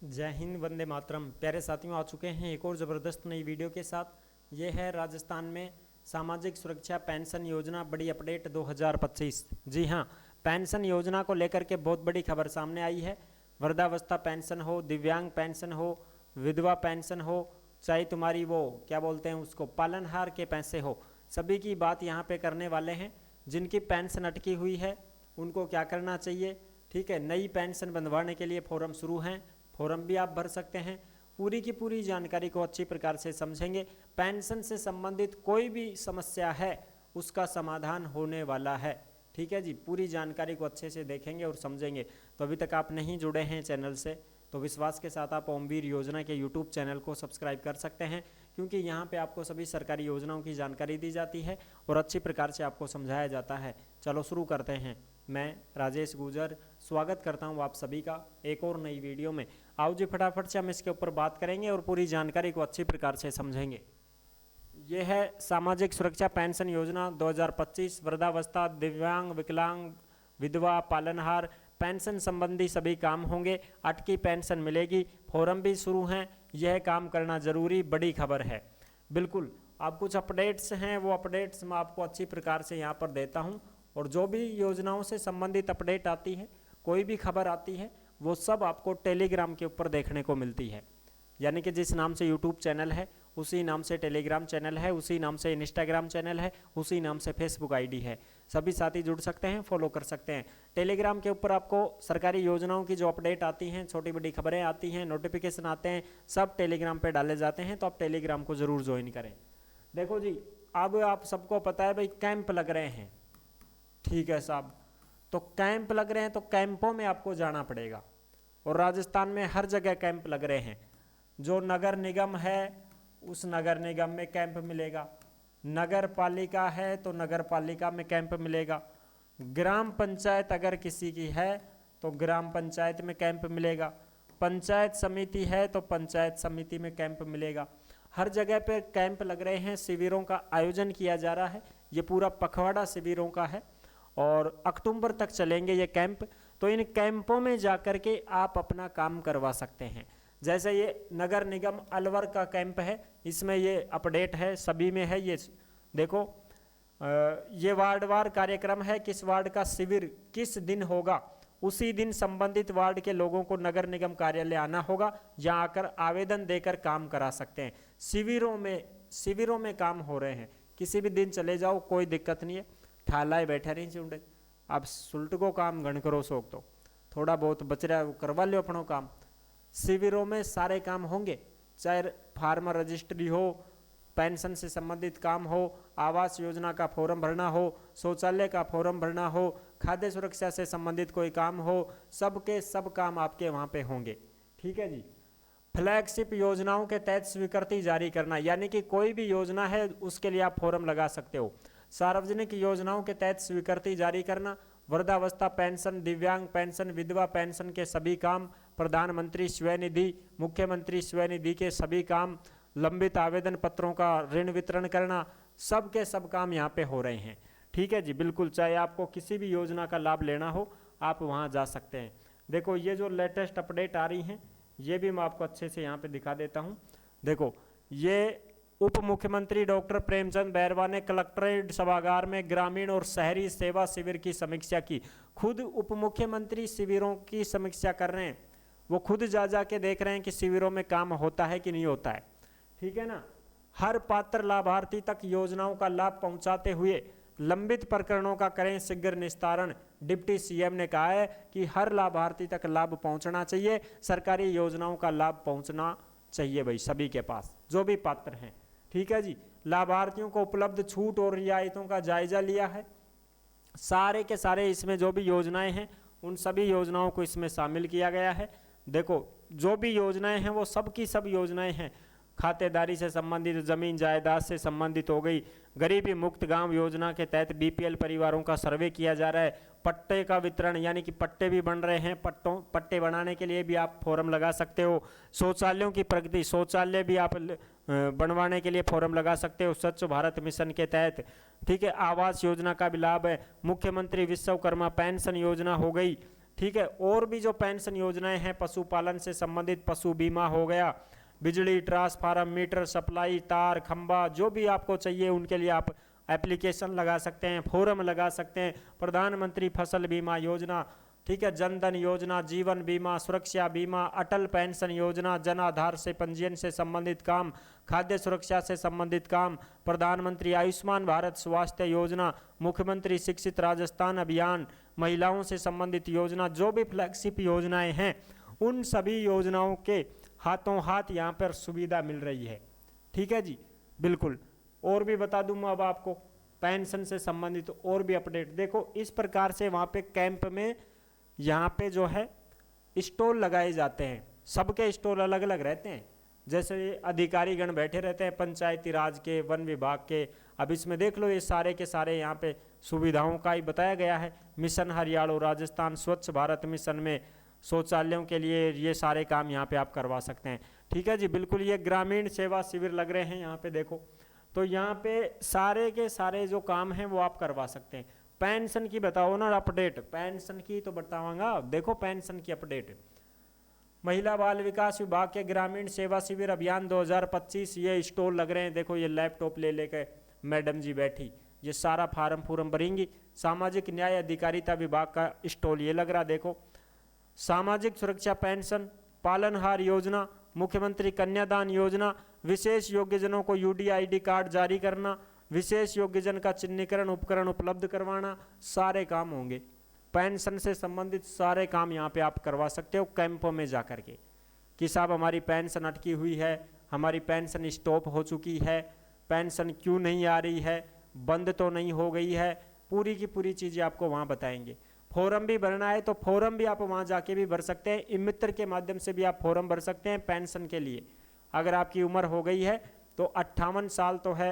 जय हिंद, वंदे मातरम। प्यारे साथियों, आ चुके हैं एक और ज़बरदस्त नई वीडियो के साथ। ये है राजस्थान में सामाजिक सुरक्षा पेंशन योजना बड़ी अपडेट 2025। जी हाँ, पेंशन योजना को लेकर के बहुत बड़ी खबर सामने आई है। वृद्धावस्था पेंशन हो, दिव्यांग पेंशन हो, विधवा पेंशन हो, चाहे तुम्हारी वो क्या बोलते हैं उसको पालनहार के पैसे हो, सभी की बात यहाँ पे करने वाले हैं। जिनकी पेंशन अटकी हुई है उनको क्या करना चाहिए, ठीक है। नई पेंशन बंधवाने के लिए फॉर्म शुरू हैं, फॉर्म भी आप भर सकते हैं। पूरी की पूरी जानकारी को अच्छी प्रकार से समझेंगे। पेंशन से संबंधित कोई भी समस्या है उसका समाधान होने वाला है, ठीक है जी। पूरी जानकारी को अच्छे से देखेंगे और समझेंगे। तो अभी तक आप नहीं जुड़े हैं चैनल से तो विश्वास के साथ आप ओमवीर योजना के यूट्यूब चैनल को सब्सक्राइब कर सकते हैं, क्योंकि यहाँ पे आपको सभी सरकारी योजनाओं की जानकारी दी जाती है और अच्छी प्रकार से आपको समझाया जाता है। चलो शुरू करते हैं। मैं राजेश गुजर स्वागत करता हूँ आप सभी का एक और नई वीडियो में। आओ जी फटाफट से हम इसके ऊपर बात करेंगे और पूरी जानकारी को अच्छी प्रकार से समझेंगे। यह है सामाजिक सुरक्षा पेंशन योजना 2025। वृद्धावस्था, दिव्यांग, विकलांग, विधवा, पालनहार पेंशन संबंधी सभी काम होंगे। अटकी पेंशन मिलेगी, फॉर्म भी शुरू हैं। यह काम करना जरूरी, बड़ी खबर है। बिल्कुल, अब कुछ अपडेट्स हैं, वो अपडेट्स मैं आपको अच्छी प्रकार से यहाँ पर देता हूँ। और जो भी योजनाओं से संबंधित अपडेट आती है, कोई भी खबर आती है, वो सब आपको टेलीग्राम के ऊपर देखने को मिलती है। यानी कि जिस नाम से यूट्यूब चैनल है उसी नाम से टेलीग्राम चैनल है, उसी नाम से इंस्टाग्राम चैनल है, उसी नाम से फेसबुक आईडी है। सभी साथी जुड़ सकते हैं, फॉलो कर सकते हैं। टेलीग्राम के ऊपर आपको सरकारी योजनाओं की जो अपडेट आती हैं, छोटी बड़ी खबरें आती हैं, नोटिफिकेशन आते हैं, सब टेलीग्राम पे डाले जाते हैं। तो आप टेलीग्राम को ज़रूर ज्वाइन करें। देखो जी, अब आप सबको पता है भाई कैंप लग रहे हैं, ठीक है साहब। तो कैंप लग रहे हैं तो कैंपों में आपको जाना पड़ेगा। और राजस्थान में हर जगह कैंप लग रहे हैं। जो नगर निगम है उस नगर निगम में कैंप मिलेगा, नगर पालिका है तो नगर पालिका में कैंप मिलेगा, ग्राम पंचायत अगर किसी की है तो ग्राम पंचायत में कैंप मिलेगा, पंचायत समिति है तो पंचायत समिति में कैंप मिलेगा। हर जगह पे कैंप लग रहे हैं, शिविरों का आयोजन किया जा रहा है। ये पूरा पखवाड़ा शिविरों का है और अक्टूबर तक चलेंगे ये कैंप। तो इन कैंपों में जाकर के आप अपना काम करवा सकते हैं। जैसे ये नगर निगम अलवर का कैंप है, इसमें ये अपडेट है, सभी में है। ये देखो, ये वार्डवार कार्यक्रम है, किस वार्ड का शिविर किस दिन होगा उसी दिन संबंधित वार्ड के लोगों को नगर निगम कार्यालय आना होगा। यहाँ आकर आवेदन देकर काम करा सकते हैं। शिविरों में काम हो रहे हैं, किसी भी दिन चले जाओ, कोई दिक्कत नहीं है। ठालाए बैठे नहीं चुंडे, आप सुल्ट को काम गण करो सोक, तो थोड़ा बहुत बच रहा है वो करवा लो अपनों काम। शिविरों में सारे काम होंगे, चाहे फार्मर रजिस्ट्री हो, पेंशन से संबंधित काम हो, आवास योजना का फॉर्म भरना हो, शौचालय का फॉर्म भरना हो, खाद्य सुरक्षा से संबंधित कोई काम हो, सब के सब काम आपके वहाँ पे होंगे, ठीक है जी। फ्लैगशिप योजनाओं के तहत स्वीकृति जारी करना, यानी कि कोई भी योजना है उसके लिए आप फॉर्म लगा सकते हो। सार्वजनिक योजनाओं के तहत स्वीकृति जारी करना, वृद्धावस्था पेंशन, दिव्यांग पेंशन, विधवा पेंशन के सभी काम, प्रधानमंत्री स्वनिधि, मुख्यमंत्री स्वनिधि के सभी काम, लंबित आवेदन पत्रों का ऋण वितरण करना, सब के सब काम यहाँ पे हो रहे हैं, ठीक है जी। बिल्कुल, चाहे आपको किसी भी योजना का लाभ लेना हो आप वहाँ जा सकते हैं। देखो, ये जो लेटेस्ट अपडेट आ रही हैं ये भी मैं आपको अच्छे से यहाँ पे दिखा देता हूँ। देखो, ये उप मुख्यमंत्री डॉक्टर प्रेमचंद बैरवा ने कलेक्ट्रेट सभागार में ग्रामीण और शहरी सेवा शिविर की समीक्षा की। खुद उप मुख्यमंत्री शिविरों की समीक्षा कर रहे हैं, वो खुद जा के देख रहे हैं कि शिविरों में काम होता है कि नहीं होता है, ठीक है ना। हर पात्र लाभार्थी तक योजनाओं का लाभ पहुंचाते हुए लंबित प्रकरणों का करें शीघ्र निस्तारण। डिप्टी सीएम ने कहा है कि हर लाभार्थी तक लाभ पहुंचना चाहिए, सरकारी योजनाओं का लाभ पहुंचना चाहिए भाई सभी के पास, जो भी पात्र हैं, ठीक है जी। लाभार्थियों को उपलब्ध छूट और रियायतों का जायजा लिया है। सारे के सारे इसमें जो भी योजनाएं हैं उन सभी योजनाओं को इसमें शामिल किया गया है। देखो, जो भी योजनाएं हैं वो सब की सब योजनाएं हैं। खातेदारी से संबंधित, जमीन जायदाद से संबंधित हो गई, गरीबी मुक्त गांव योजना के तहत बीपीएल परिवारों का सर्वे किया जा रहा है, पट्टे का वितरण यानी कि पट्टे भी बन रहे हैं, पट्टे बनाने के लिए भी आप फॉर्म लगा सकते हो। शौचालयों की प्रगति, शौचालय भी आप बनवाने के लिए फॉर्म लगा सकते हो स्वच्छ भारत मिशन के तहत, ठीक है। आवास योजना का भी लाभ है। मुख्यमंत्री विश्वकर्मा पेंशन योजना हो गई, ठीक है। और भी जो पेंशन योजनाएं हैं, पशुपालन से संबंधित पशु बीमा हो गया, बिजली ट्रांसफार्मर, मीटर सप्लाई, तार खंबा, जो भी आपको चाहिए उनके लिए आप एप्लीकेशन लगा सकते हैं, फोरम लगा सकते हैं। प्रधानमंत्री फसल बीमा योजना, ठीक है, जनधन योजना, जीवन बीमा, सुरक्षा बीमा, अटल पेंशन योजना, जन आधार से पंजीयन से संबंधित काम, खाद्य सुरक्षा से संबंधित काम, प्रधानमंत्री आयुष्मान भारत स्वास्थ्य योजना, मुख्यमंत्री शिक्षित राजस्थान अभियान, महिलाओं से संबंधित योजना, जो भी फ्लैगशिप योजनाएं हैं उन सभी योजनाओं के हाथों हाथ यहाँ पर सुविधा मिल रही है। ठीक है जी, बिल्कुल। और भी बता दूँ अब आपको पेंशन से संबंधित और भी अपडेट। देखो इस प्रकार से वहाँ पे कैंप में यहाँ पे जो है स्टॉल लगाए जाते हैं, सबके स्टॉल अलग अलग रहते हैं। जैसे अधिकारीगण बैठे रहते हैं पंचायती राज के, वन विभाग के। अब इसमें देख लो ये सारे के सारे यहाँ पे सुविधाओं का ही बताया गया है। मिशन हरियाणा राजस्थान स्वच्छ भारत मिशन में शौचालयों के लिए ये सारे काम यहाँ पे आप करवा सकते हैं। ठीक है जी, बिल्कुल। ये ग्रामीण सेवा शिविर लग रहे हैं यहाँ पे देखो, तो यहाँ पे सारे के सारे जो काम हैं वो आप करवा सकते हैं। पेंशन की बताओ ना अपडेट, पेंशन की तो बताऊंगा। देखो पेंशन की अपडेट, महिला बाल विकास विभाग के ग्रामीण सेवा शिविर अभियान 2025, ये स्टॉल लग रहे हैं। देखो ये लैपटॉप ले लेकर मैडम जी बैठी, ये सारा फार्म भरेंगी। सामाजिक न्याय अधिकारिता विभाग का स्टॉल ये लग रहा, देखो। सामाजिक सुरक्षा पेंशन, पालनहार योजना, मुख्यमंत्री कन्यादान योजना, विशेष योग्यजनों को यूडीआईडी कार्ड जारी करना, विशेष योग्यजन का चिन्हीकरण उपकरण उपलब्ध करवाना, सारे काम होंगे। पेंशन से संबंधित सारे काम यहाँ पे आप करवा सकते हो कैंपों में जा कर के, कि साहब हमारी पेंशन अटकी हुई है, हमारी पेंशन स्टॉप हो चुकी है, पेंशन क्यों नहीं आ रही है, बंद तो नहीं हो गई है, पूरी की पूरी चीज़ें आपको वहाँ बताएंगे। फॉर्म भी भरना है तो फॉर्म भी आप वहाँ जाके भी भर सकते हैं। ई-मित्र के माध्यम से भी आप फॉर्म भर सकते हैं पेंशन के लिए। अगर आपकी उम्र हो गई है तो 58 साल तो है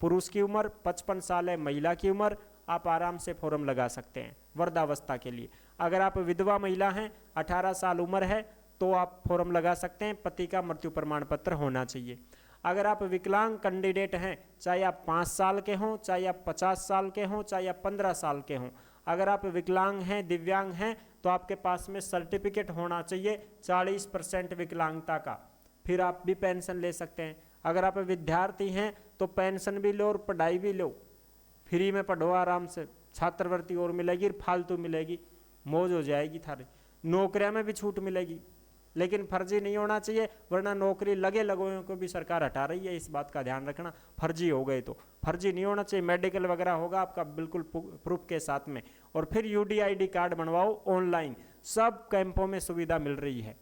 पुरुष की उम्र, 55 साल है महिला की उम्र, आप आराम से फॉर्म लगा सकते हैं वृद्धावस्था के लिए। अगर आप विधवा महिला हैं, 18 साल उम्र है, तो आप फॉर्म लगा सकते हैं। पति का मृत्यु प्रमाण पत्र होना चाहिए। अगर आप विकलांग कैंडिडेट हैं, चाहे आप 5 साल के हों, चाहे आप 50 साल के हों, चाहे आप 15 साल के हों, अगर आप विकलांग हैं, दिव्यांग हैं, तो आपके पास में सर्टिफिकेट होना चाहिए 40% विकलांगता का, फिर आप भी पेंशन ले सकते हैं। अगर आप विद्यार्थी हैं तो पेंशन भी लो और पढ़ाई भी लो, फ्री में पढ़ो आराम से, छात्रवृत्ति और मिलेगी, फालतू मिलेगी, मौज हो जाएगी थारी। नौकरियां में भी छूट मिलेगी, लेकिन फर्जी नहीं होना चाहिए, वरना नौकरी लगे लगों को भी सरकार हटा रही है, इस बात का ध्यान रखना। फर्जी हो गए तो फर्जी नहीं होना चाहिए। मेडिकल वगैरह होगा आपका बिल्कुल प्रूफ के साथ में, और फिर यूडीआईडी कार्ड बनवाओ ऑनलाइन। सब कैंपों में सुविधा मिल रही है,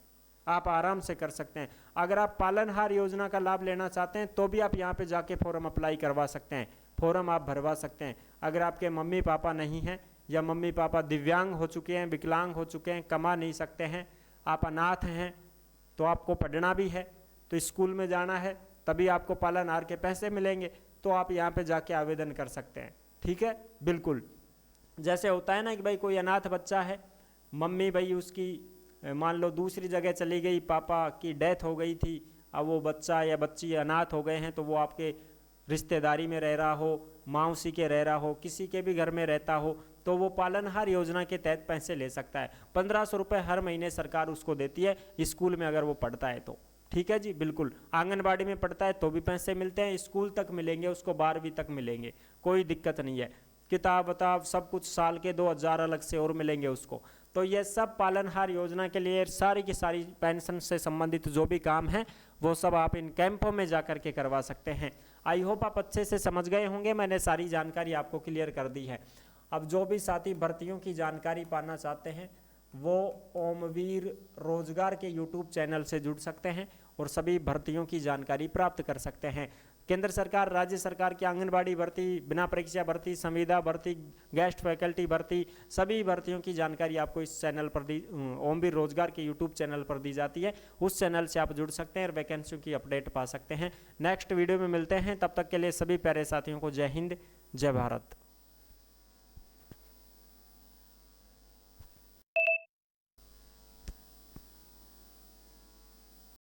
आप आराम से कर सकते हैं। अगर आप पालनहार योजना का लाभ लेना चाहते हैं तो भी आप यहाँ पे जाके फॉर्म अप्लाई करवा सकते हैं, फॉर्म आप भरवा सकते हैं। अगर आपके मम्मी पापा नहीं हैं, या मम्मी पापा दिव्यांग हो चुके हैं, विकलांग हो चुके हैं, कमा नहीं सकते हैं, आप अनाथ हैं, तो आपको पढ़ना भी है, तो स्कूल में जाना है, तभी आपको पालनहार के पैसे मिलेंगे, तो आप यहाँ पे जाके आवेदन कर सकते हैं। ठीक है, बिल्कुल। जैसे होता है ना कि भाई कोई अनाथ बच्चा है, मम्मी भाई उसकी मान लो दूसरी जगह चली गई, पापा की डेथ हो गई थी, अब वो बच्चा या बच्ची अनाथ हो गए हैं, तो वो आपके रिश्तेदारी में रह रहा हो, मौसी के रह रहा हो, किसी के भी घर में रहता हो, तो वो पालनहार योजना के तहत पैसे ले सकता है। 1500 रुपये हर महीने सरकार उसको देती है, स्कूल में अगर वो पढ़ता है तो। ठीक है जी, बिल्कुल। आंगनबाड़ी में पढ़ता है तो भी पैसे मिलते हैं, स्कूल तक मिलेंगे उसको, 12वीं तक मिलेंगे, कोई दिक्कत नहीं है। किताब वताब सब कुछ साल के 2000 अलग से और मिलेंगे उसको। तो ये सब पालनहार योजना के लिए सारी की सारी पेंशन से संबंधित जो भी काम है वो सब आप इन कैंपों में जा कर के करवा सकते हैं। आई होप आप अच्छे से समझ गए होंगे, मैंने सारी जानकारी आपको क्लियर कर दी है। अब जो भी साथी भर्तियों की जानकारी पाना चाहते हैं वो ओमवीर रोजगार के यूट्यूब चैनल से जुड़ सकते हैं और सभी भर्तियों की जानकारी प्राप्त कर सकते हैं। केंद्र सरकार, राज्य सरकार की आंगनबाड़ी भर्ती, बिना परीक्षा भर्ती, संविदा भर्ती, गेस्ट फैकल्टी भर्ती, सभी भर्तियों की जानकारी आपको इस चैनल पर ओमवीर रोजगार के यूट्यूब चैनल पर दी जाती है। उस चैनल से आप जुड़ सकते हैं और वैकेंसियों की अपडेट पा सकते हैं। नेक्स्ट वीडियो में मिलते हैं, तब तक के लिए सभी प्यारे साथियों को जय हिंद, जय भारत।